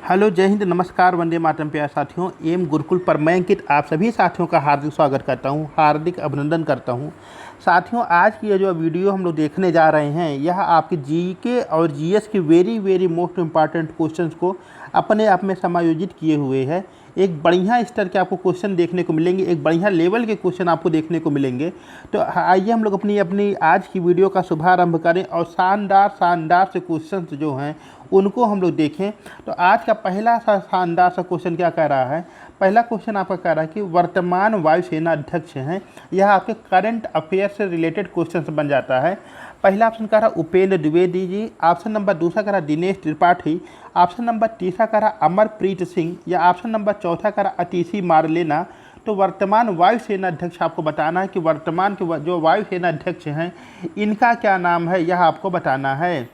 Hello, जय हिंद, नमस्कार, वंदे मातरम। प्यारे साथियों, एम गुरुकुल पर मैं अंकित आप सभी साथियों का हार्दिक स्वागत करता हूं, हार्दिक अभिनंदन करता हूं। साथियों, आज की ये जो वीडियो हम लोग देखने जा रहे हैं, यह आपके जीके और जीएस के वेरी मोस्ट इम्पॉर्टेंट क्वेश्चंस को अपने आप में समायोजित किए हुए है। एक बढ़िया स्तर के आपको क्वेश्चन देखने को मिलेंगे, एक बढ़िया लेवल के क्वेश्चन आपको देखने को मिलेंगे। तो आइए हम लोग अपनी आज की वीडियो का शुभारंभ करें और शानदार से क्वेश्चंस जो हैं उनको हम लोग देखें। तो आज का पहला शानदार सा क्वेश्चन क्या कह रहा है? पहला क्वेश्चन आपका कह रहा है कि वर्तमान वायुसेना अध्यक्ष हैं। यह आपके करंट अफेयर से रिलेटेड क्वेश्चन बन जाता है। पहला ऑप्शन कह रहा उपेंद्र द्विवेदी जी, ऑप्शन नंबर दूसरा कह रहा दिनेश त्रिपाठी, ऑप्शन नंबर तीसरा कह रहा अमरप्रीत सिंह, या ऑप्शन नंबर चौथा कह रहा अतिशी मारलेना। तो वर्तमान वायुसेना अध्यक्ष आपको बताना है कि वर्तमान के जो वायुसेना अध्यक्ष हैं इनका क्या नाम है, यह आपको बताना है।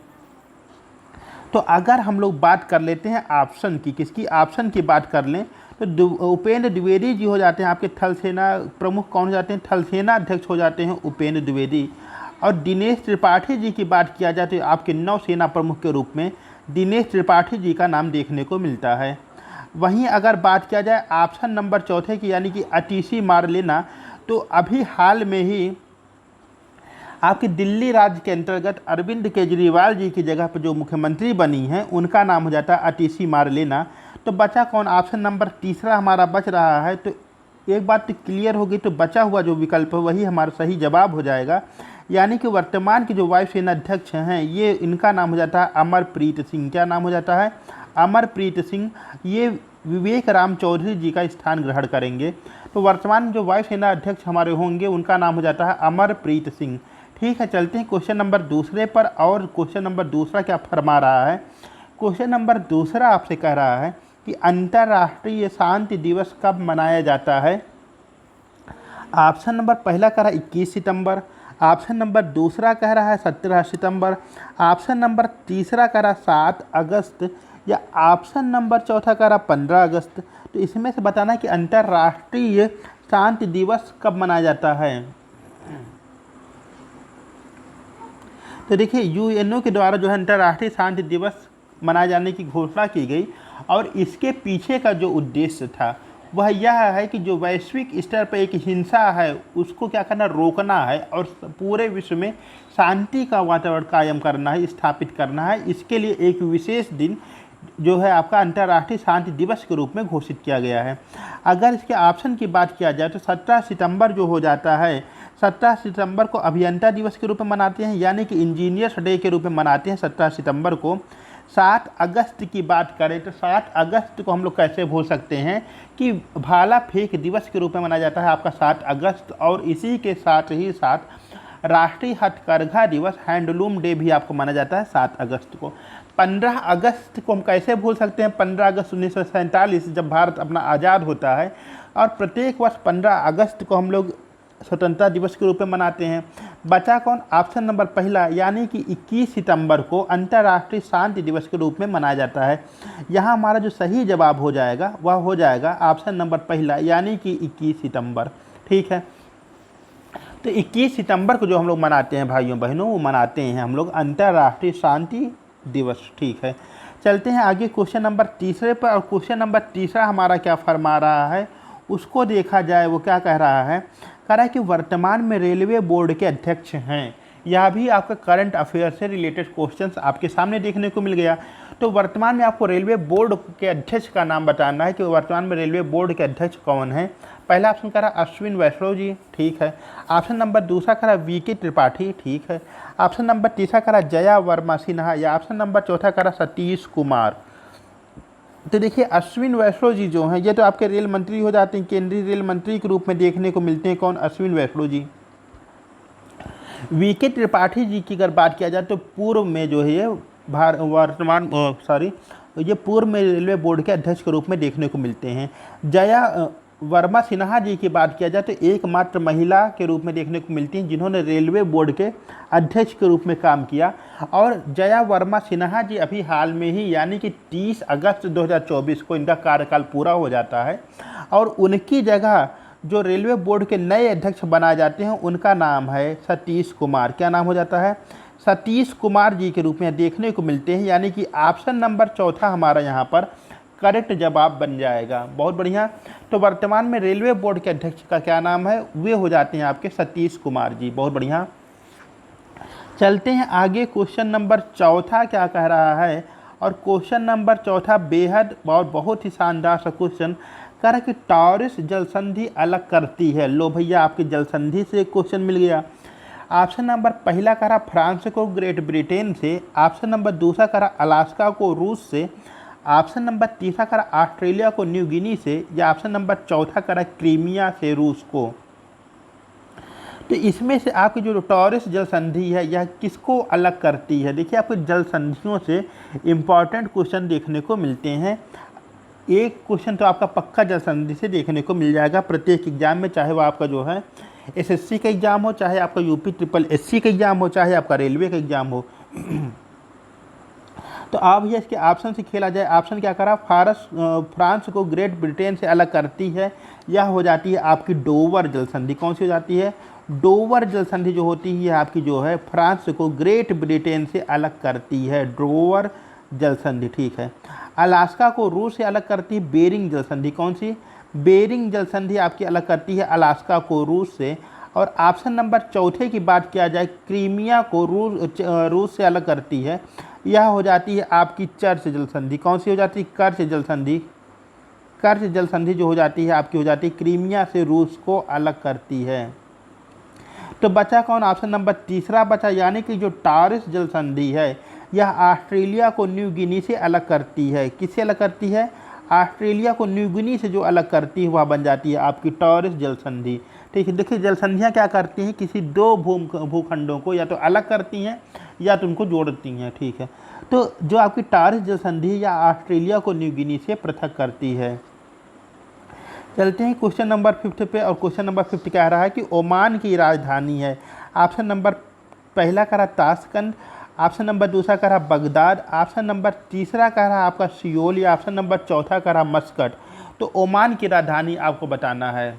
तो अगर हम लोग बात कर लेते हैं ऑप्शन की, किसकी ऑप्शन की बात कर लें तो उपेंद्र द्विवेदी जी हो जाते हैं आपके थल सेना प्रमुख। कौन हो जाते हैं? थल सेना अध्यक्ष हो जाते हैं उपेंद्र द्विवेदी। और दिनेश त्रिपाठी जी की बात किया जाए तो आपके नौसेना प्रमुख के रूप में दिनेश त्रिपाठी जी का नाम देखने को मिलता है। वहीं अगर बात किया जाए ऑप्शन नंबर चौथे की, यानी कि अतिशी मारलेना, तो अभी हाल में ही आपकी दिल्ली राज्य के अंतर्गत अरविंद केजरीवाल जी की जगह पर जो मुख्यमंत्री बनी हैं उनका नाम हो जाता है अतिशी मारलेना। तो बचा कौन? ऑप्शन नंबर तीसरा हमारा बच रहा है। तो एक बात तो क्लियर होगी, तो बचा हुआ जो विकल्प है वही हमारा सही जवाब हो जाएगा। यानी कि वर्तमान के जो वायुसेना अध्यक्ष हैं ये इनका नाम हो जाता है अमरप्रीत सिंह। क्या नाम हो जाता है? अमरप्रीत सिंह। ये विवेक राम चौधरी जी का स्थान ग्रहण करेंगे। तो वर्तमान जो वायुसेना अध्यक्ष हमारे होंगे उनका नाम हो जाता है अमरप्रीत सिंह। ठीक है, चलते हैं क्वेश्चन नंबर दूसरे पर। और क्वेश्चन नंबर दूसरा क्या फरमा रहा है? क्वेश्चन नंबर दूसरा आपसे कह रहा है कि अंतर्राष्ट्रीय शांति दिवस कब मनाया जाता है? ऑप्शन नंबर पहला कह रहा है 21 सितंबर, ऑप्शन नंबर दूसरा कह रहा है 17 सितंबर, ऑप्शन नंबर तीसरा कह रहा 7 अगस्त, या ऑप्शन नंबर चौथा कह रहा 15 अगस्त। तो इसमें से बताना है कि अंतर्राष्ट्रीय शांति दिवस कब मनाया जाता है। तो देखिए, यूएनओ के द्वारा जो है अंतर्राष्ट्रीय शांति दिवस मनाए जाने की घोषणा की गई, और इसके पीछे का जो उद्देश्य था वह यह है कि जो वैश्विक स्तर पर एक हिंसा है उसको क्या करना, रोकना है, और पूरे विश्व में शांति का वातावरण कायम करना है, स्थापित करना है। इसके लिए एक विशेष दिन जो है आपका अंतर्राष्ट्रीय शांति दिवस के रूप में घोषित किया गया है। अगर इसके ऑप्शन की बात किया जाए तो 17 सितंबर जो हो जाता है, 17 सितंबर को अभियंता दिवस के रूप में मनाते हैं, यानी कि इंजीनियर्स डे के रूप में मनाते हैं 17 सितंबर को। 7 अगस्त की बात करें तो 7 अगस्त को हम लोग कैसे भूल सकते हैं कि भाला फेंक दिवस के रूप में मनाया जाता है आपका 7 अगस्त। और इसी के साथ ही साथ राष्ट्रीय हथकरघा दिवस, हैंडलूम डे भी आपको माना जाता है 7 अगस्त को। 15 अगस्त को हम कैसे भूल सकते हैं? 15 अगस्त 1947 जब भारत अपना आज़ाद होता है, और प्रत्येक वर्ष 15 अगस्त को हम लोग स्वतंत्रता दिवस के रूप में मनाते हैं। बचा कौन? ऑप्शन नंबर पहला, यानी कि 21 सितंबर को अंतर्राष्ट्रीय शांति दिवस के रूप में मनाया जाता है। यहाँ हमारा जो सही जवाब हो जाएगा वह हो जाएगा ऑप्शन नंबर पहला, यानी कि 21 सितंबर। ठीक है, तो 21 सितंबर को जो हम लोग मनाते हैं भाइयों बहनों, वो मनाते हैं हम लोग अंतर्राष्ट्रीय शांति दिवस। ठीक है, चलते हैं आगे क्वेश्चन नंबर तीसरे पर। और क्वेश्चन नंबर तीसरा हमारा क्या फरमा रहा है उसको देखा जाए। वो क्या कह रहा है? कह रहा है कि वर्तमान में रेलवे बोर्ड के अध्यक्ष हैं। यह भी आपका करंट अफेयर से रिलेटेड क्वेश्चंस आपके सामने देखने को मिल गया। तो वर्तमान में आपको रेलवे बोर्ड के अध्यक्ष का नाम बताना है कि वर्तमान में रेलवे बोर्ड के अध्यक्ष कौन है। पहला ऑप्शन कह रहा अश्विन वैष्णव जी, ठीक है। ऑप्शन नंबर दूसरा कह रहा वीके त्रिपाठी, ठीक है। ऑप्शन नंबर तीसरा कह रहा जया वर्मा सिन्हा, या ऑप्शन नंबर चौथा कह रहा सतीश कुमार। तो देखिए, अश्विन वैष्णव जी जो हैं ये तो आपके रेल मंत्री हो जाते हैं, केंद्रीय रेल मंत्री के रूप में देखने को मिलते हैं। कौन? अश्विन वैष्णव जी। वीके त्रिपाठी जी की अगर बात किया जाए तो पूर्व में जो है ये ये पूर्व में रेलवे बोर्ड के अध्यक्ष के रूप में देखने को मिलते हैं। जया वर्मा सिन्हा जी की बात किया जाए तो एकमात्र महिला के रूप में देखने को मिलती हैं जिन्होंने रेलवे बोर्ड के अध्यक्ष के रूप में काम किया। और जया वर्मा सिन्हा जी अभी हाल में ही, यानी कि 30 अगस्त 2024 को इनका कार्यकाल पूरा हो जाता है, और उनकी जगह जो रेलवे बोर्ड के नए अध्यक्ष बनाए जाते हैं उनका नाम है सतीश कुमार। क्या नाम हो जाता है? सतीश कुमार जी के रूप में देखने को मिलते हैं। यानी कि ऑप्शन नंबर चौथा हमारा यहाँ पर करेक्ट जवाब बन जाएगा। बहुत बढ़िया। तो वर्तमान में रेलवे बोर्ड के अध्यक्ष का क्या नाम है? वे हो जाते हैं आपके सतीश कुमार जी। बहुत बढ़िया। चलते हैं आगे। क्वेश्चन नंबर चौथा क्या कह रहा है, और क्वेश्चन नंबर चौथा बेहद और बहुत ही शानदार सा क्वेश्चन कह रहा है कि टॉरिस जलसंधि अलग करती है। लो भैया, आपकी जलसंधि से क्वेश्चन मिल गया। ऑप्शन नंबर पहला कह रहा फ्रांस को ग्रेट ब्रिटेन से, ऑप्शन नंबर दूसरा कह रहा अलास्का को रूस से, ऑप्शन नंबर तीसरा कह रहा ऑस्ट्रेलिया को न्यू गिनी से, या ऑप्शन नंबर चौथा कह रहा क्रीमिया से रूस को। तो इसमें से आपकी जो टॉरिस जल संधि है यह किसको अलग करती है? देखिए, आपको जल संधियों से इम्पॉर्टेंट क्वेश्चन देखने को मिलते हैं। एक क्वेश्चन तो आपका पक्का जल संधि से देखने को मिल जाएगा प्रत्येक एग्जाम में, चाहे वो आपका जो है एसएससी का एग्ज़ाम हो, चाहे आपका यूपी ट्रिपल एससी का एग्ज़ाम हो, चाहे आपका रेलवे का एग्ज़ाम हो। तो आप ये इसके ऑप्शन से खेला जाए। ऑप्शन क्या करा? फ्रांस को ग्रेट ब्रिटेन से अलग करती है, यह हो जाती है आपकी डोवर जल संधि। कौन सी हो जाती है? डोवर जल संधि जो होती है आपकी जो है फ्रांस को ग्रेट ब्रिटेन से अलग करती है, डोवर जल संधि। ठीक है। अलास्का को रूस से अलग करती है बेरिंग जल संधि। कौन सी? बेरिंग जल संधि आपकी अलग करती है अलास्का को रूस से। और ऑप्शन नंबर चौथे की बात किया जाए, क्रीमिया को रूस से अलग करती है, यह हो जाती है आपकी चर्च जल संधि। कौन सी हो जाती है? कर्च जल संधि। कर्च जल संधि जो हो जाती है आपकी हो जाती है क्रीमिया से रूस को अलग करती है। तो बचा कौन? ऑप्शन नंबर तीसरा बचा, यानी कि जो टॉरिस जल संधि है यह ऑस्ट्रेलिया को न्यू गिनी से अलग करती है। किससे अलग करती है? ऑस्ट्रेलिया को न्यू गिनी से जो अलग करती है वह बन जाती है आपकी टॉरिस जल संधि। ठीक है। देखिए, जल संधियाँ क्या करती हैं? किसी दो भूखंडों को या तो अलग करती हैं या तो उनको जोड़ती हैं। ठीक है। तो जो आपकी टॉरिस जल संधि या ऑस्ट्रेलिया को न्यू गिनी से पृथक करती है। चलते हैं क्वेश्चन नंबर 5 पे, और क्वेश्चन नंबर 5 कह रहा है कि ओमान की राजधानी है। ऑप्शन नंबर पहला कह रहा ताशकंद, ऑप्शन नंबर दूसरा कह रहा बगदाद, ऑप्शन नंबर तीसरा कह रहा आपका सियोल, या ऑप्शन नंबर चौथा कह रहा मस्कट। तो ओमान की राजधानी आपको बताना है।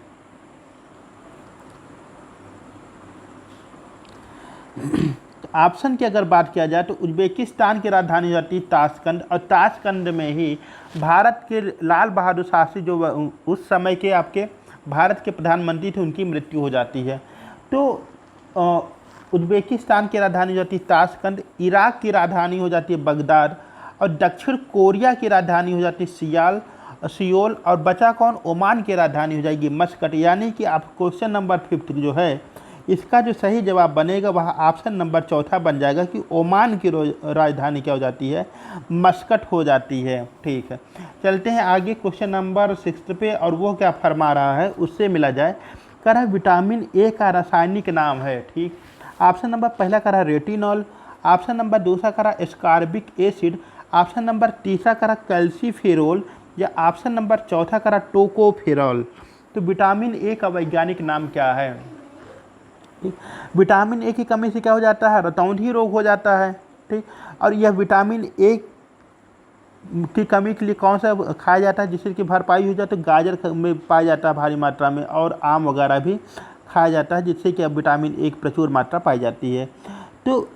तो ऑप्शन की अगर बात किया जाए तो उज्बेकिस्तान की राजधानी जाती है ताशकंद, और ताशकंद में ही भारत के लाल बहादुर शास्त्री जो उस समय के आपके भारत के प्रधानमंत्री थे उनकी मृत्यु हो जाती है। तो उज्बेकिस्तान की राजधानी हो जाती है ताशकंद, इराक की राजधानी हो जाती है बगदाद, और दक्षिण कोरिया की राजधानी हो जाती है सियोल, और बचा कौन? ओमान की राजधानी हो जाएगी मस्कट। यानी कि आप क्वेश्चन नंबर 5 जो है इसका जो सही जवाब बनेगा वह ऑप्शन नंबर चौथा बन जाएगा कि ओमान की राजधानी क्या हो जाती है? मस्कट हो जाती है। ठीक है। चलते हैं आगे क्वेश्चन नंबर 6 पे, और वो क्या फरमा रहा है उससे मिला जाए। कह रहा विटामिन ए का रासायनिक नाम है। ठीक। ऑप्शन नंबर पहला कह रहा रेटिनॉल, ऑप्शन नंबर दूसरा कह रहा एस्कॉर्बिक एसिड, ऑप्शन नंबर तीसरा कह रहा कैल्सीफेरोल, या ऑप्शन नंबर चौथा कह रहा टोकोफेरॉल। तो विटामिन ए का वैज्ञानिक नाम क्या है? विटामिन ए की कमी से क्या हो जाता है? रतौंधी रोग हो जाता है। ठीक। और यह विटामिन ए की कमी के लिए कौन सा खाया जाता है जिससे कि भरपाई हो जाए? तो गाजर में पाया जाता है भारी मात्रा में, और आम वगैरह भी खाया जाता है जिससे कि अब विटामिन ए की प्रचुर मात्रा पाई जाती है। तो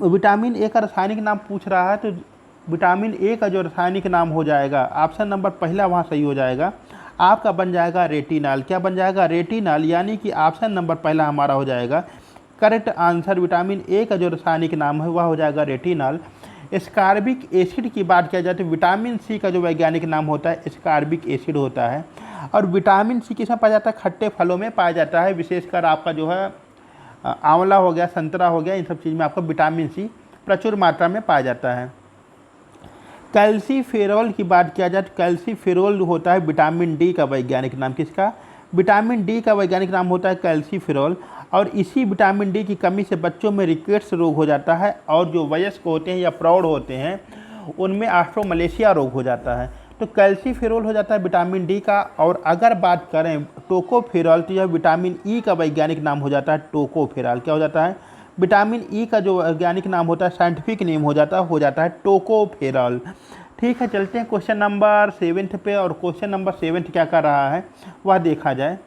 विटामिन ए का रासायनिक नाम पूछ रहा है, तो विटामिन ए का जो रासायनिक नाम हो जाएगा ऑप्शन नंबर पहला वहाँ सही हो जाएगा, आपका बन जाएगा रेटिनॉल। क्या बन जाएगा? रेटिनॉल। यानी कि ऑप्शन नंबर पहला हमारा हो जाएगा करेक्ट आंसर। विटामिन ए का जो रासायनिक नाम है वह हो जाएगा रेटिनॉल। एस्कॉर्बिक एसिड की बात किया जाए तो विटामिन सी का जो वैज्ञानिक नाम होता है एस्कॉर्बिक एसिड होता है। और विटामिन सी किसमें पाया जाता है? खट्टे फलों में पाया जाता है, विशेषकर आपका जो है आंवला हो गया, संतरा हो गया, इन सब चीज़ में आपको विटामिन सी प्रचुर मात्रा में पाया जाता है। कैल्सीफेरोल की बात किया जाए तो कैल्सीफेरोल होता है विटामिन डी का वैज्ञानिक नाम। किसका? विटामिन डी का वैज्ञानिक नाम होता है कैल्सीफेरोल। और इसी विटामिन डी की कमी से बच्चों में रिकेट्स रोग हो जाता है, और जो वयस्क होते हैं या प्रौढ़ होते हैं उनमें ऑस्ट्रोमलेशिया रोग हो जाता है। तो कैल्सीफेरोल हो जाता है विटामिन डी का। और अगर बात करें टोकोफेरॉल तो यह विटामिन ई का वैज्ञानिक नाम हो जाता है टोकोफेरॉल। क्या हो जाता है? विटामिन ई का जो वैज्ञानिक नाम होता है साइंटिफिक नेम हो जाता है टोकोफेरॉल। ठीक है। चलते हैं क्वेश्चन नंबर 7 पे, और क्वेश्चन नंबर 7 क्या कर रहा है वह देखा जाए।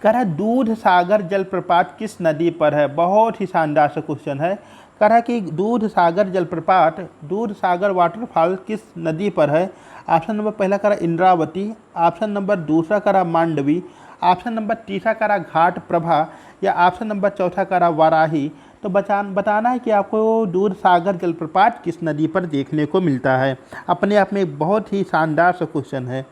कह रहा है दूध सागर जलप्रपात किस नदी पर है? बहुत ही शानदार सा क्वेश्चन है। कह रहा है कि दूध सागर जलप्रपात, दूध सागर वाटरफॉल किस नदी पर है। ऑप्शन नंबर पहला करा इंद्रावती, ऑप्शन नंबर दूसरा करा मांडवी, ऑप्शन नंबर तीसरा करा घाट प्रभा, या ऑप्शन नंबर चौथा करा वाराही। तो बताना है कि आपको दूध सागर जलप्रपात किस नदी पर देखने को मिलता है। अपने आप में एक बहुत ही शानदार सा क्वेश्चन है।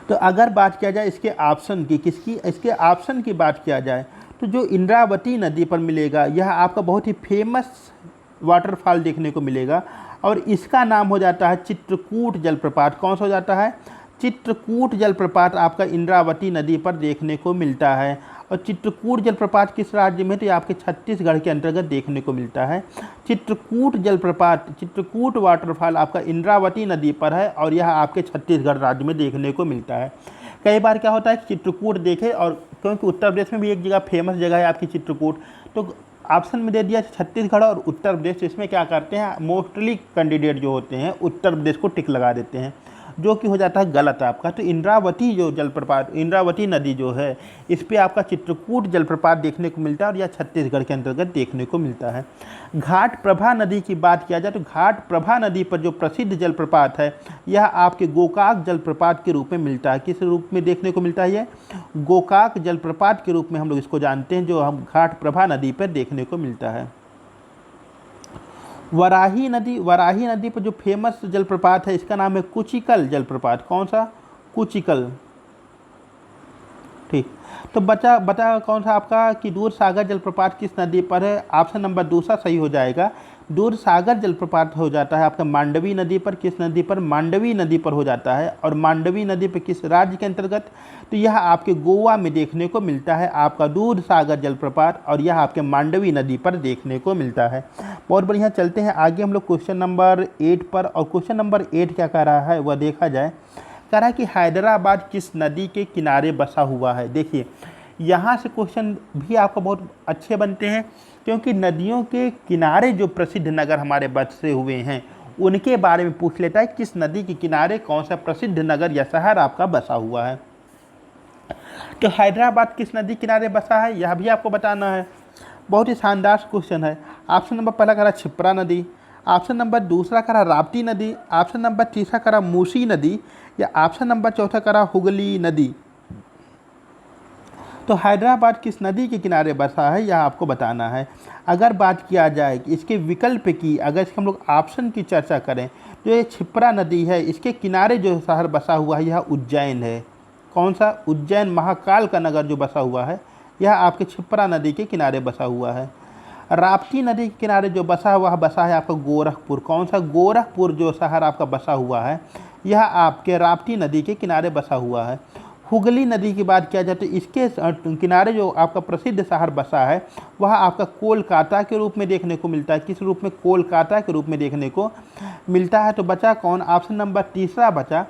तो अगर बात किया जाए इसके ऑप्शन की, इसके ऑप्शन की बात किया जाए तो जो इंद्रावती नदी पर मिलेगा यह आपका बहुत ही फेमस वाटरफॉल देखने को मिलेगा और इसका नाम हो जाता है चित्रकूट जलप्रपात। कौन सा हो जाता है? चित्रकूट जलप्रपात आपका इंद्रावती नदी पर देखने को मिलता है। और चित्रकूट जलप्रपात किस राज्य में? तो ये आपके छत्तीसगढ़ के अंतर्गत देखने को मिलता है। चित्रकूट जलप्रपात, चित्रकूट वाटरफॉल आपका इंद्रावती नदी पर है और यह आपके छत्तीसगढ़ राज्य में देखने को मिलता है। कई बार क्या होता है कि चित्रकूट देखे, और क्योंकि उत्तर प्रदेश में भी एक जगह फेमस जगह है आपकी चित्रकूट, तो ऑप्शन में दे दिया छत्तीसगढ़ और उत्तर प्रदेश। इसमें क्या करते हैं, मोस्टली कैंडिडेट जो होते हैं उत्तर प्रदेश को टिक लगा देते हैं, जो कि हो जाता है गलत आपका। तो इंद्रावती जो जलप्रपात, इंद्रावती नदी जो है, इस पे आपका चित्रकूट जलप्रपात देखने को मिलता है और यह छत्तीसगढ़ के अंतर्गत देखने को मिलता है। घाट प्रभा नदी की बात किया जाए तो घाट प्रभा नदी पर जो प्रसिद्ध जलप्रपात है यह आपके गोकाक जलप्रपात के रूप में मिलता है। किस रूप में देखने को मिलता है? ये गोकाक जलप्रपात के रूप में हम लोग इसको जानते हैं, जो हम घाट प्रभा नदी पर देखने को मिलता है। वराही नदी पर जो फेमस जलप्रपात है इसका नाम है कुचिकल जलप्रपात। कौन सा? कुचिकल। ठीक, तो बता कौन सा आपका कि दूध सागर जलप्रपात किस नदी पर है। ऑप्शन नंबर दूसरा सही हो जाएगा। दूध सागर जलप्रपात हो जाता है आपका मांडवी नदी पर। किस नदी पर? मांडवी नदी पर हो जाता है। और मांडवी नदी पर किस राज्य के अंतर्गत? तो यह आपके गोवा में देखने को मिलता है आपका दूध सागर जलप्रपात, और यह आपके मांडवी नदी पर देखने को मिलता है। बहुत बढ़िया, चलते हैं आगे हम लोग क्वेश्चन नंबर 8 पर। और क्वेश्चन नंबर 8 क्या कह रहा है वह देखा जाए। कह रहा है कि हैदराबाद किस नदी के किनारे बसा हुआ है। देखिए, यहाँ से क्वेश्चन भी आपको बहुत अच्छे बनते हैं, क्योंकि नदियों के किनारे जो प्रसिद्ध नगर हमारे बसे हुए हैं उनके बारे में पूछ लेता है। किस नदी के किनारे कौन सा प्रसिद्ध नगर या शहर आपका बसा हुआ है। तो हैदराबाद किस नदी किनारे बसा है यह भी आपको बताना है। बहुत ही शानदार क्वेश्चन है। ऑप्शन नंबर पहला करा छिप्रा नदी, ऑप्शन नंबर दूसरा करा राप्ती नदी, ऑप्शन नंबर तीसरा करा मूसी नदी, या ऑप्शन नंबर चौथा करा हुगली नदी। तो हैदराबाद किस नदी के किनारे बसा है यह आपको बताना है। अगर बात किया जाए कि इसके विकल्प की, अगर इसके हम लोग ऑप्शन की चर्चा करें तो ये छिप्रा नदी है, इसके किनारे जो शहर बसा हुआ है यह उज्जैन है। कौन सा? उज्जैन, महाकाल का नगर जो बसा हुआ है यह आपके छिप्रा नदी के किनारे बसा हुआ है। राप्ती नदी के किनारे जो बसा है आपका गोरखपुर। कौन सा? गोरखपुर जो शहर आपका बसा हुआ है यह आपके राप्ती नदी के किनारे बसा हुआ है। हुगली नदी की बात किया जाए तो इसके किनारे जो आपका प्रसिद्ध शहर बसा है वह आपका कोलकाता के रूप में देखने को मिलता है। किस रूप में? कोलकाता के रूप में देखने को मिलता है। तो बचा कौन? ऑप्शन नंबर तीसरा बचा,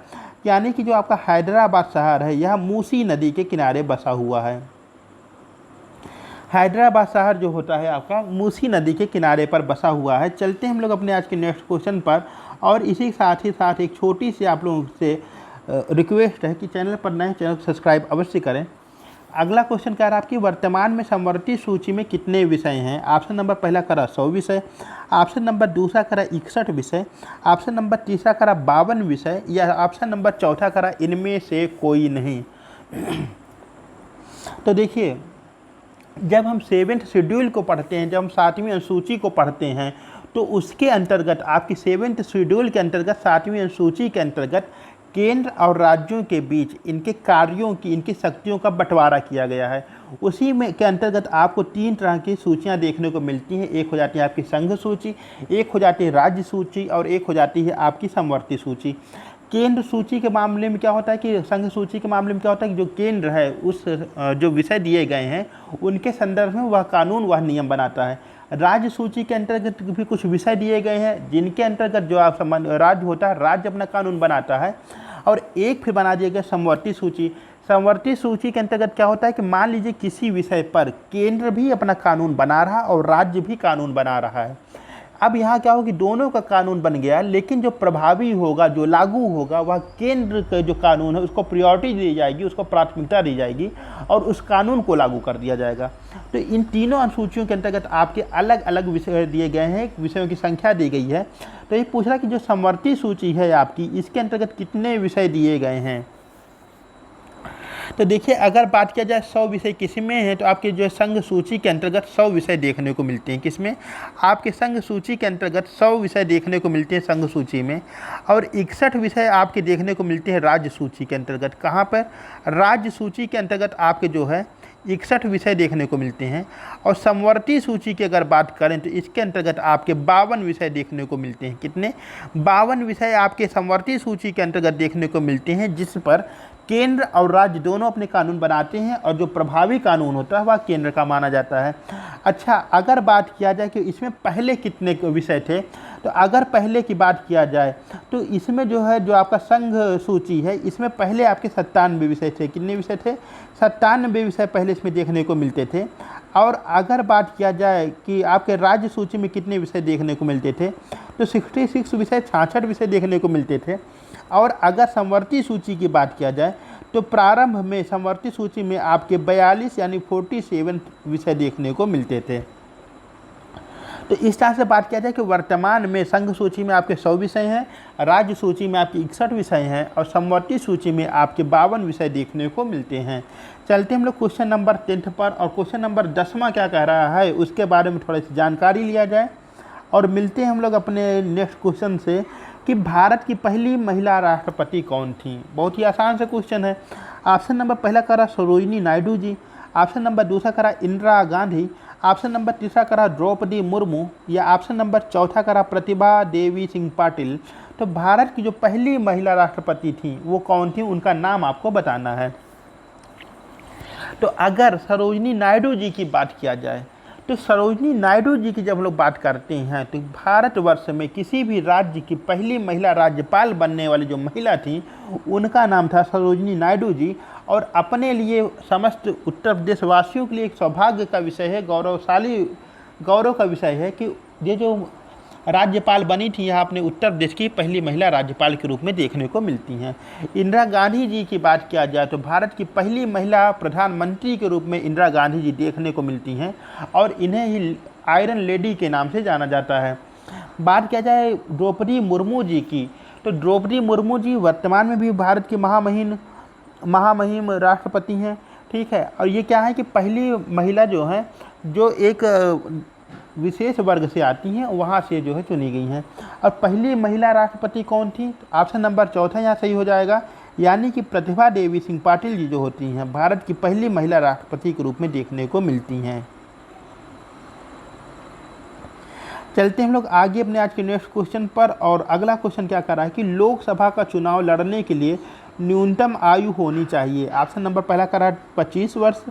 यानी कि जो आपका हैदराबाद शहर है यह मूसी नदी के किनारे बसा हुआ है। हैदराबाद शहर जो होता है आपका मूसी नदी के किनारे पर बसा हुआ है। चलते हैं हम लोग अपने आज के नेक्स्ट क्वेश्चन पर। और इसी साथ ही साथ एक छोटी सी आप लोगों से रिक्वेस्ट है कि चैनल पर नए, चैनल को सब्सक्राइब अवश्य करें। अगला क्वेश्चन कह रहा है आपकी वर्तमान में समवर्ती सूची में कितने विषय हैं। ऑप्शन नंबर पहला करा 100 विषय, ऑप्शन नंबर दूसरा करा 61 विषय, ऑप्शन नंबर तीसरा करा 52 विषय, या ऑप्शन नंबर चौथा करा इनमें से कोई नहीं। तो देखिए, जब हम 7वें शेड्यूल को पढ़ते हैं, जब हम 7वीं अनुसूची को पढ़ते हैं, तो उसके अंतर्गत आपकी 7वें शेड्यूल के अंतर्गत 7वीं अनुसूची के अंतर्गत केंद्र और राज्यों के बीच इनके कार्यों की, इनकी शक्तियों का बंटवारा किया गया है। उसी में के अंतर्गत आपको 3 तरह की सूचियां देखने को मिलती हैं। एक हो जाती है आपकी संघ सूची, एक हो जाती है राज्य सूची, और एक हो जाती है आपकी समवर्ती सूची। केंद्र सूची के मामले में क्या होता है कि संघ सूची के मामले में क्या होता है कि जो केंद्र है उस जो विषय दिए गए हैं उनके संदर्भ में वह कानून, वह नियम बनाता है। राज्य सूची के अंतर्गत भी कुछ विषय दिए गए हैं जिनके अंतर्गत जो आप राज्य होता है, राज्य अपना कानून बनाता है। और एक फिर बना दिया गया समवर्ती सूची। समवर्ती सूची के अंतर्गत क्या होता है कि मान लीजिए किसी विषय पर केंद्र भी अपना कानून बना रहा और राज्य भी कानून बना रहा है। अब यहाँ क्या होगा कि दोनों का कानून बन गया, लेकिन जो प्रभावी होगा, जो लागू होगा, वह केंद्र का जो कानून है उसको प्रायोरिटी दी जाएगी, उसको प्राथमिकता दी जाएगी और उस कानून को लागू कर दिया जाएगा। तो इन तीनों अनुसूचियों के अंतर्गत आपके अलग अलग विषय दिए गए हैं, विषयों की संख्या दी गई है। तो ये पूछ रहा कि जो समवर्ती सूची है आपकी, इसके अंतर्गत कितने विषय दिए गए हैं। तो देखिए, अगर बात किया जाए 100 विषय किसमें है, तो आपके जो संघ सूची के अंतर्गत 100 विषय देखने को मिलते हैं। किसमें? आपके संघ सूची के अंतर्गत 100 विषय देखने को मिलते हैं संघ सूची में, और 61 विषय आपके देखने को मिलते हैं राज्य सूची के अंतर्गत। कहाँ पर? राज्य सूची के अंतर्गत आपके जो है 61 विषय देखने को मिलते हैं। और समवर्ती सूची की अगर बात करें तो इसके अंतर्गत आपके 52 विषय देखने को मिलते हैं। कितने? 52 विषय आपके समवर्ती सूची के अंतर्गत देखने को मिलते हैं, जिस पर केंद्र और राज्य दोनों अपने कानून बनाते हैं और जो प्रभावी कानून होता है वह केंद्र का माना जाता है। अच्छा, अगर बात किया जाए कि इसमें पहले कितने विषय थे, तो अगर पहले की बात किया जाए तो इसमें जो है, जो आपका संघ सूची है, इसमें पहले आपके 97 विषय थे। कितने विषय थे? 97 विषय पहले इसमें देखने को मिलते थे। और अगर बात किया जाए कि आपके राज्य सूची में कितने विषय देखने को मिलते थे, तो 66 विषय, 66 विषय देखने को मिलते थे। और अगर समवर्ती सूची की बात किया जाए तो प्रारंभ में समवर्ती सूची में आपके 42 यानी 47 विषय देखने को मिलते थे। तो इस तरह से बात किया जाए कि वर्तमान में संघ सूची में आपके 100 विषय हैं, राज्य सूची में आपके 61 विषय हैं और समवर्ती सूची में आपके 52 विषय देखने को मिलते हैं। चलते हम लोग क्वेश्चन नंबर 10 पर, और क्वेश्चन नंबर 10वां क्या कह रहा है उसके बारे में थोड़ी सी जानकारी लिया जाए और मिलते हैं हम लोग अपने नेक्स्ट क्वेश्चन से कि भारत की पहली महिला राष्ट्रपति कौन थी। बहुत ही आसान सा क्वेश्चन है। ऑप्शन नंबर पहला करा सरोजिनी नायडू जी, ऑप्शन नंबर दूसरा करा इंदिरा गांधी, ऑप्शन नंबर तीसरा करा द्रौपदी मुर्मू, या ऑप्शन नंबर चौथा करा प्रतिभा देवी सिंह पाटिल। तो भारत की जो पहली महिला राष्ट्रपति थी वो कौन थी, उनका नाम आपको बताना है। तो अगर सरोजिनी नायडू जी की बात किया जाए तो सरोजिनी नायडू जी की जब हम लोग बात करते हैं तो भारतवर्ष में किसी भी राज्य की पहली महिला राज्यपाल बनने वाली जो महिला थी उनका नाम था सरोजिनी नायडू जी। और अपने लिए समस्त उत्तर प्रदेश वासियों के लिए एक सौभाग्य का विषय है, गौरव का विषय है कि ये जो राज्यपाल बनी थी यहाँ अपने उत्तर प्रदेश की पहली महिला राज्यपाल के रूप में देखने को मिलती हैं। इंदिरा गांधी जी की बात किया जाए तो भारत की पहली महिला प्रधानमंत्री के रूप में इंदिरा गांधी जी देखने को मिलती हैं और इन्हें ही आयरन लेडी के नाम से जाना जाता है। बात किया जाए द्रौपदी मुर्मू जी की, तो द्रौपदी मुर्मू जी वर्तमान में भी भारत की महामहिम राष्ट्रपति हैं। ठीक है, और ये क्या है कि पहली महिला जो है जो एक विशेष वर्ग से आती हैं वहाँ से जो है चुनी गई हैं। और पहली महिला राष्ट्रपति कौन थी? ऑप्शन नंबर चौथा यहाँ सही हो जाएगा, यानी कि प्रतिभा देवी सिंह पाटिल जी जो होती हैं भारत की पहली महिला राष्ट्रपति के रूप में देखने को मिलती हैं। चलते हम लोग आगे अपने आज के नेक्स्ट क्वेश्चन पर, और अगला क्वेश्चन क्या कर रहा है कि लोकसभा का चुनाव लड़ने के लिए न्यूनतम आयु होनी चाहिए। ऑप्शन नंबर पहला करा 25 वर्ष,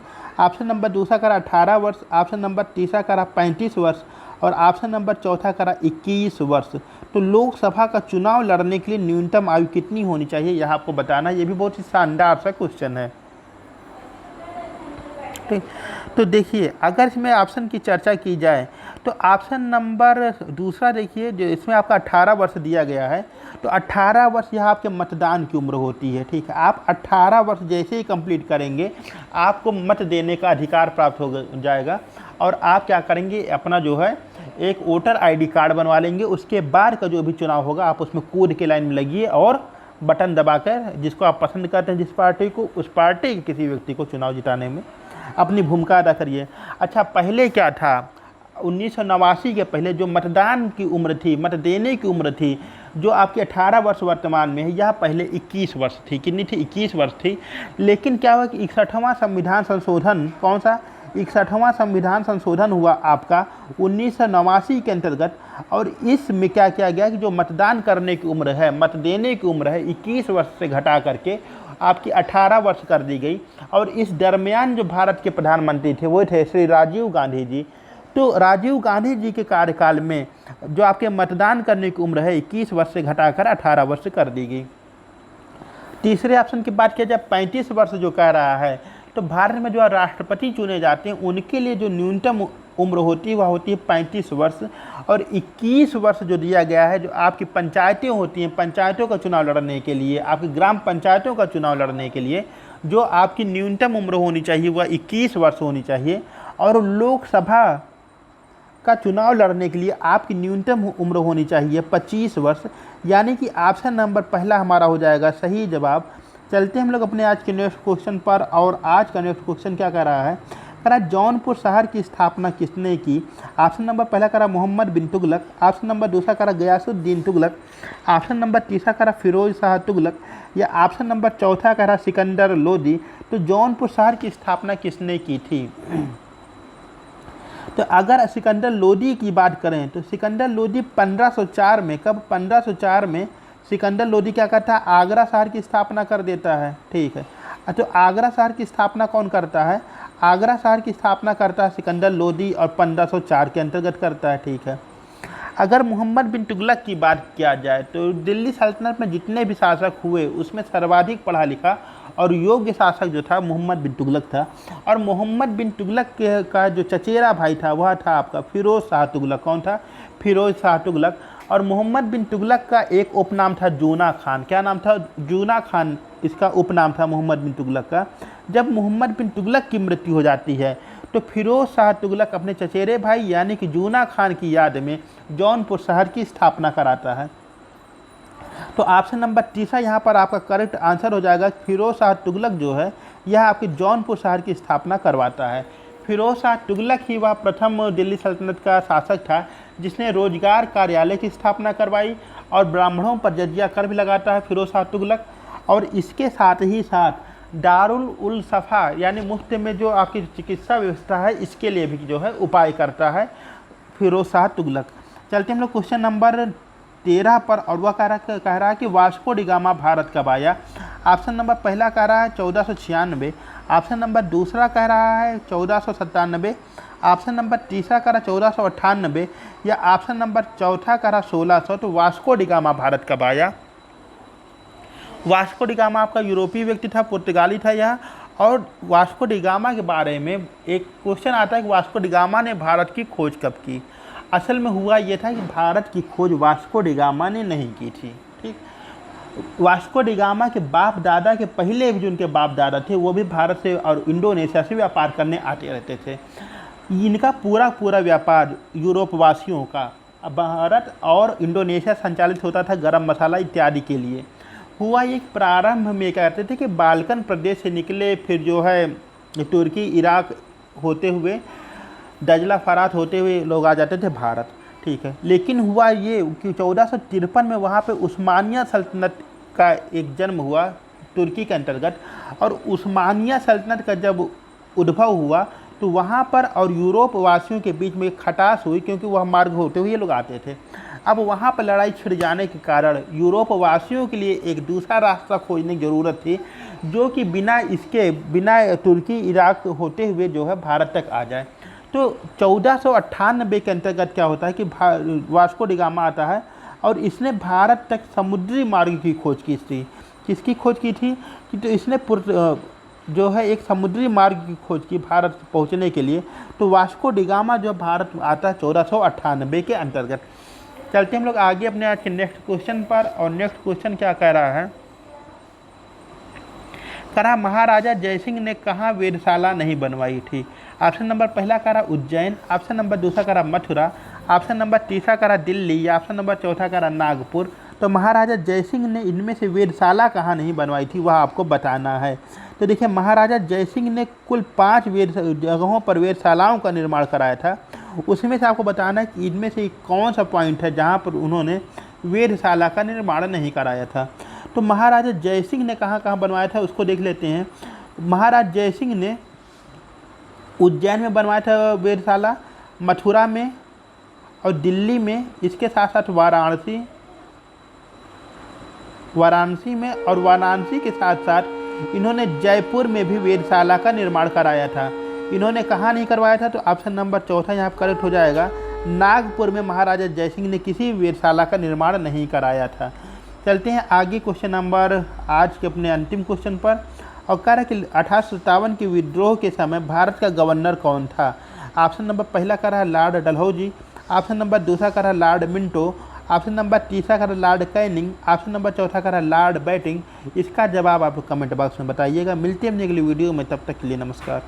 ऑप्शन नंबर दूसरा करा 18 वर्ष, ऑप्शन नंबर तीसरा करा 35 वर्ष और ऑप्शन नंबर चौथा करा 21 वर्ष। तो लोकसभा का चुनाव लड़ने के लिए न्यूनतम आयु कितनी होनी चाहिए यह आपको बताना। ये भी बहुत ही शानदार सा क्वेश्चन है। ठीक, तो देखिए अगर इसमें ऑप्शन की चर्चा की जाए तो ऑप्शन नंबर दूसरा देखिए, जो इसमें आपका 18 वर्ष दिया गया है, तो 18 वर्ष यह आपके मतदान की उम्र होती है। ठीक है, आप 18 वर्ष जैसे ही कंप्लीट करेंगे आपको मत देने का अधिकार प्राप्त हो जाएगा और आप क्या करेंगे, अपना जो है एक वोटर आईडी कार्ड बनवा लेंगे। उसके बाद का जो भी चुनाव होगा आप उसमें कूद के लाइन में लगिए और बटन दबाकर जिसको आप पसंद करते हैं, जिस पार्टी को, उस पार्टी के किसी व्यक्ति को चुनाव जिताने में अपनी भूमिका अदा करिए। अच्छा, पहले क्या था, 1989 के पहले जो मतदान की उम्र थी, मत देने की उम्र थी, जो आपकी 18 वर्ष वर्तमान में है, यह पहले 21 वर्ष थी। कितनी थी? 21 वर्ष थी। लेकिन क्या हुआ कि 61वां संविधान संशोधन, कौन सा? 61वां संविधान संशोधन हुआ आपका 1989 के अंतर्गत, और इसमें क्या किया गया कि जो मतदान करने की उम्र है, मत देने की उम्र है, 21 वर्ष से घटा करके आपकी 18 वर्ष कर दी गई। और इस दरमियान जो भारत के प्रधानमंत्री थे वो थे श्री राजीव गांधी जी। तो राजीव गांधी जी के कार्यकाल में जो आपके मतदान करने की उम्र है 21 वर्ष से घटाकर 18 वर्ष कर दी गई। तीसरे ऑप्शन की बात किया जाए 35 वर्ष जो कह रहा है, तो भारत में जो राष्ट्रपति चुने जाते हैं उनके लिए जो न्यूनतम उम्र होती है वह होती है 35 वर्ष, और 21 वर्ष जो दिया गया है जो आपकी पंचायतें होती हैं, पंचायतों का चुनाव लड़ने के लिए, आपकी ग्राम पंचायतों का चुनाव लड़ने के लिए जो आपकी न्यूनतम उम्र होनी चाहिए वह 21 वर्ष होनी चाहिए, और लोकसभा का चुनाव लड़ने के लिए आपकी न्यूनतम उम्र होनी चाहिए 25 वर्ष। यानी कि ऑप्शन नंबर पहला हमारा हो जाएगा सही जवाब। चलते हम लोग अपने आज के नेक्स्ट क्वेश्चन पर, और आज का नेक्स्ट क्वेश्चन क्या कर रहा है, कह रहा जौनपुर शहर की स्थापना किसने की। ऑप्शन नंबर पहला करा मोहम्मद बिन तुगलक, ऑप्शन नंबर दूसरा करा गयासुद्दीन तुगलक, ऑप्शन नंबर तीसरा करा फिरोज शाह तुगलक, या ऑप्शन नंबर चौथा करा सिकंदर लोदी। तो जौनपुर शहर की स्थापना किसने की थी। तो अगर सिकंदर लोदी की बात करें तो सिकंदर लोदी 1504 में, कब 1504 में सिकंदर लोदी क्या करता है, आगरा शहर की स्थापना कर देता है। ठीक है, तो आगरा शहर की स्थापना कौन करता है, आगरा शहर की स्थापना करता है सिकंदर लोदी, और 1504 के अंतर्गत करता है। ठीक है, अगर मोहम्मद बिन तुगलक की बात किया जाए तो दिल्ली सल्तनत में जितने भी शासक हुए उसमें सर्वाधिक पढ़ा लिखा और योग्य शासक जो था मोहम्मद बिन तुगलक था। और मोहम्मद बिन तुगलक का जो चचेरा भाई था वह था आपका फिरोज शाह तुगलक। कौन था, फिरोज शाह तुगलक। और मोहम्मद बिन तुगलक का एक उपनाम था जूना खान। क्या नाम था, जूना खान इसका उपनाम था मोहम्मद बिन तुगलक का। जब मोहम्मद बिन तुगलक की मृत्यु हो जाती है तो फिरोज शाह तुगलक अपने चचेरे भाई यानी कि जूना खान की याद में जौनपुर शहर की स्थापना कराता है। तो ऑप्शन नंबर तीसरा यहाँ पर आपका करेक्ट आंसर हो जाएगा। फिरोज शाह तुगलक जो है यह आपकी जौनपुर शहर की स्थापना करवाता है। फिरोज शाह तुगलक ही वह प्रथम दिल्ली सल्तनत का शासक था जिसने रोजगार कार्यालय की स्थापना करवाई, और ब्राह्मणों पर जजिया कर भी लगाता है फिरोज शाह तुगलक। और इसके साथ ही साथ दारुल उल सफ़ा यानी मुफ्त में जो आपकी चिकित्सा व्यवस्था है इसके लिए भी जो है उपाय करता है फिरोज शाह तुगलक। चलते हम लोग क्वेश्चन नंबर 13 पर, और वह कह रहा है कि वास्को डी गामा भारत कब आया। ऑप्शन नंबर पहला कह रहा है 1496, ऑप्शन नंबर दूसरा कह रहा है 1497, ऑप्शन नंबर तीसरा कह रहा है 1498, या ऑप्शन नंबर चौथा कह रहा 1600। तो वास्को डी गामा भारत कब आया। वास्को डी गामा आपका यूरोपीय व्यक्ति था, पुर्तगाली था यह। और वास्को डी गामा के बारे में एक क्वेश्चन आता है कि वास्को डी गामा ने भारत की खोज कब की। असल में हुआ ये था कि भारत की खोज वास्को डी गामा ने नहीं की थी। ठीक, वास्को डी गामा के बाप दादा के पहले भी जो उनके बाप दादा थे वो भी भारत से और इंडोनेशिया से व्यापार करने आते रहते थे। इनका पूरा व्यापार यूरोप वासियों का भारत और इंडोनेशिया संचालित होता था गरम मसाला इत्यादि के लिए। हुआ एक प्रारंभ में क्या कहते थे कि बाल्कन प्रदेश से निकले, फिर जो है तुर्की इराक होते हुए दजला फरात होते हुए लोग आ जाते थे भारत। ठीक है, लेकिन हुआ ये कि 1453 में वहाँ पे उस्मानिया सल्तनत का एक जन्म हुआ तुर्की के अंतर्गत। और उस्मानिया सल्तनत का जब उद्भव हुआ तो वहाँ पर और यूरोप वासियों के बीच में खटास हुई, क्योंकि वह मार्ग होते हुए लोग आते थे। अब वहाँ पर लड़ाई छिड़ जाने के कारण यूरोप वासियों के लिए एक दूसरा रास्ता खोजने की ज़रूरत थी जो कि बिना तुर्की इराक होते हुए जो है भारत तक आ जाए। तो 1498 के अंतर्गत क्या होता है कि वास्को डी गामा आता है और इसने भारत तक समुद्री मार्ग की खोज की थी। किसकी खोज की थी कि तो इसने जो है एक समुद्री मार्ग की खोज की भारत पहुंचने के लिए। तो वास्को डी गामा जो भारत आता है 1498 के अंतर्गत। चलते हम लोग आगे अपने आज के नेक्स्ट क्वेश्चन पर, और नेक्स्ट क्वेश्चन क्या कह रहा है, कह रहा महाराजा जयसिंह ने कहाँ वेधशाला नहीं बनवाई थी। ऑप्शन नंबर पहला कह रहा उज्जैन, ऑप्शन नंबर दूसरा कह रहा मथुरा, ऑप्शन नंबर तीसरा कह रहा दिल्ली, या ऑप्शन नंबर चौथा कह रहा नागपुर। तो महाराजा जयसिंह ने इनमें से वेधशाला कहाँ नहीं बनवाई थी वह आपको बताना है। तो देखिए महाराजा जयसिंह ने कुल 5 जगहों पर वेधशालाओं का निर्माण कराया था। उसमें से आपको बताना है कि इनमें से कौन सा पॉइंट है जहाँ पर उन्होंने वेधशाला का निर्माण नहीं कराया था। तो महाराजा जयसिंह ने कहाँ कहाँ बनवाया था उसको देख लेते हैं। महाराजा जयसिंह ने उज्जैन में बनवाया था वेधशाला, मथुरा में और दिल्ली में, इसके साथ साथ वाराणसी में, और वाराणसी के साथ साथ इन्होंने जयपुर में भी वेधशाला का निर्माण कराया था। इन्होंने कहाँ नहीं करवाया था, तो ऑप्शन नंबर चौथा यहाँ पर करेक्ट हो जाएगा। नागपुर में महाराजा जयसिंह ने किसी वेधशाला का निर्माण नहीं कराया था। चलते हैं आगे क्वेश्चन नंबर आज के अपने अंतिम क्वेश्चन पर, और कह रहा है कि 1857 के विद्रोह के समय भारत का गवर्नर कौन था। ऑप्शन नंबर पहला का रहा लॉर्ड डलहौजी, ऑप्शन नंबर दूसरा का रहा लॉर्ड मिंटो, ऑप्शन नंबर तीसरा का रहा लॉर्ड कैनिंग, ऑप्शन नंबर चौथा का रहा लॉर्ड बैटिंग। इसका जवाब आप कमेंट बॉक्स में बताइएगा। मिलते हैं अपने अगली वीडियो में, तब तक के लिए नमस्कार।